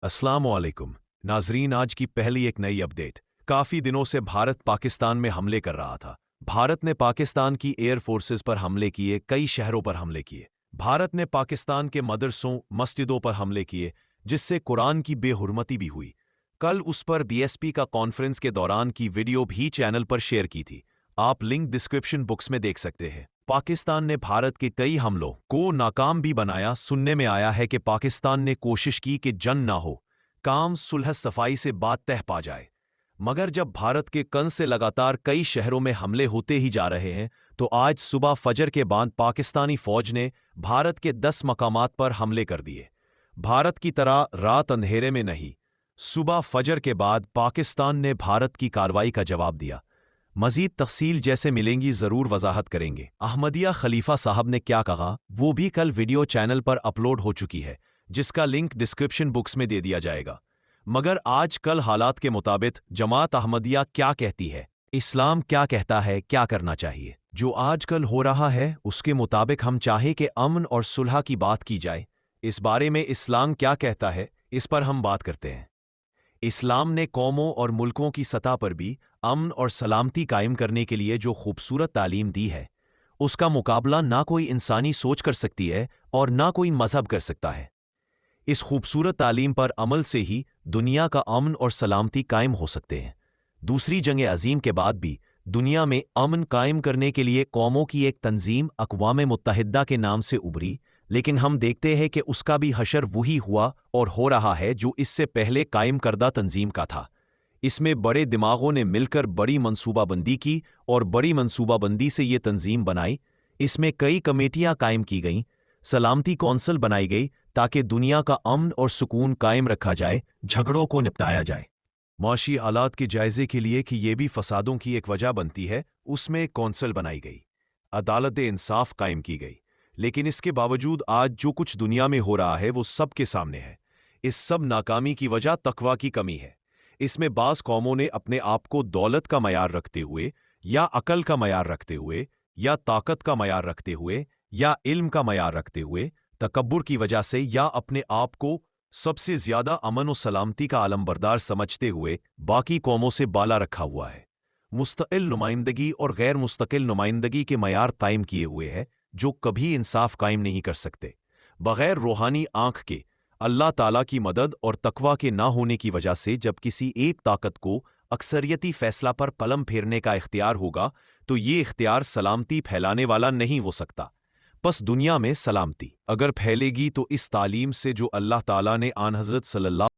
السلام علیکم ناظرین، آج کی پہلی ایک نئی اپڈیٹ۔ کافی دنوں سے بھارت پاکستان میں حملے کر رہا تھا۔ بھارت نے پاکستان کی ایئر فورسز پر حملے کیے، کئی شہروں پر حملے کیے۔ بھارت نے پاکستان کے مدرسوں، مسجدوں پر حملے کیے، جس سے قرآن کی بے حرمتی بھی ہوئی۔ کل اس پر بی ایس پی کا کانفرنس کے دوران کی ویڈیو بھی چینل پر شیئر کی تھی، آپ لنک ڈسکرپشن بکس میں دیکھ سکتے ہیں۔ پاکستان نے بھارت کے کئی حملوں کو ناکام بھی بنایا۔ سننے میں آیا ہے کہ پاکستان نے کوشش کی کہ جنگ نہ ہو، کام صلح صفائی سے بات طے پا جائے، مگر جب بھارت کے کن سے لگاتار کئی شہروں میں حملے ہوتے ہی جا رہے ہیں تو آج صبح فجر کے بعد پاکستانی فوج نے بھارت کے 10 مقامات پر حملے کر دیے۔ بھارت کی طرح رات اندھیرے میں نہیں، صبح فجر کے بعد پاکستان نے بھارت کی کارروائی کا جواب دیا۔ مزید تفصیل جیسے ملیں گی ضرور وضاحت کریں گے۔ احمدیہ خلیفہ صاحب نے کیا کہا وہ بھی کل ویڈیو چینل پر اپلوڈ ہو چکی ہے، جس کا لنک ڈسکرپشن بکس میں دے دیا جائے گا۔ مگر آج کل حالات کے مطابق جماعت احمدیہ کیا کہتی ہے، اسلام کیا کہتا ہے، کیا کرنا چاہیے؟ جو آج کل ہو رہا ہے اس کے مطابق ہم چاہیں کہ امن اور صلح کی بات کی جائے۔ اس بارے میں اسلام کیا کہتا ہے، اس پر ہم بات کرتے ہیں۔ اسلام نے قوموں اور ملکوں کی سطح پر بھی امن اور سلامتی قائم کرنے کے لیے جو خوبصورت تعلیم دی ہے، اس کا مقابلہ نہ کوئی انسانی سوچ کر سکتی ہے اور نہ کوئی مذہب کر سکتا ہے۔ اس خوبصورت تعلیم پر عمل سے ہی دنیا کا امن اور سلامتی قائم ہو سکتے ہیں۔ دوسری جنگ عظیم کے بعد بھی دنیا میں امن قائم کرنے کے لیے قوموں کی ایک تنظیم اقوام متحدہ کے نام سے ابھری، لیکن ہم دیکھتے ہیں کہ اس کا بھی حشر وہی ہوا اور ہو رہا ہے جو اس سے پہلے قائم کردہ تنظیم کا تھا۔ اس میں بڑے دماغوں نے مل کر بڑی منصوبہ بندی کی اور بڑی منصوبہ بندی سے یہ تنظیم بنائی۔ اس میں کئی کمیٹیاں قائم کی گئیں، سلامتی کونسل بنائی گئی تاکہ دنیا کا امن اور سکون قائم رکھا جائے، جھگڑوں کو نپٹایا جائے۔ معاشی حالات کے جائزے کے لیے کہ یہ بھی فسادوں کی ایک وجہ بنتی ہے، اس میں ایک کونسل بنائی گئی، عدالت انصاف قائم کی گئی۔ لیکن اس کے باوجود آج جو کچھ دنیا میں ہو رہا ہے وہ سب کے سامنے ہے۔ اس سب ناکامی کی وجہ تقویٰ کی کمی ہے۔ اس میں بعض قوموں نے اپنے آپ کو دولت کا معیار رکھتے ہوئے، یا عقل کا معیار رکھتے ہوئے، یا طاقت کا معیار رکھتے ہوئے، یا علم کا معیار رکھتے ہوئے، تکبر کی وجہ سے، یا اپنے آپ کو سب سے زیادہ امن و سلامتی کا علمبردار سمجھتے ہوئے باقی قوموں سے بالا رکھا ہوا ہے۔ مستقل نمائندگی اور غیر مستقل نمائندگی کے معیار قائم کیے ہوئے ہے جو کبھی انصاف قائم نہیں کر سکتے۔ بغیر روحانی آنکھ کے، اللہ تعالیٰ کی مدد اور تقویٰ کے نہ ہونے کی وجہ سے جب کسی ایک طاقت کو اکثریتی فیصلہ پر قلم پھیرنے کا اختیار ہوگا تو یہ اختیار سلامتی پھیلانے والا نہیں ہو سکتا۔ پس دنیا میں سلامتی اگر پھیلے گی تو اس تعلیم سے جو اللہ تعالیٰ نے آن حضرت صلی اللہ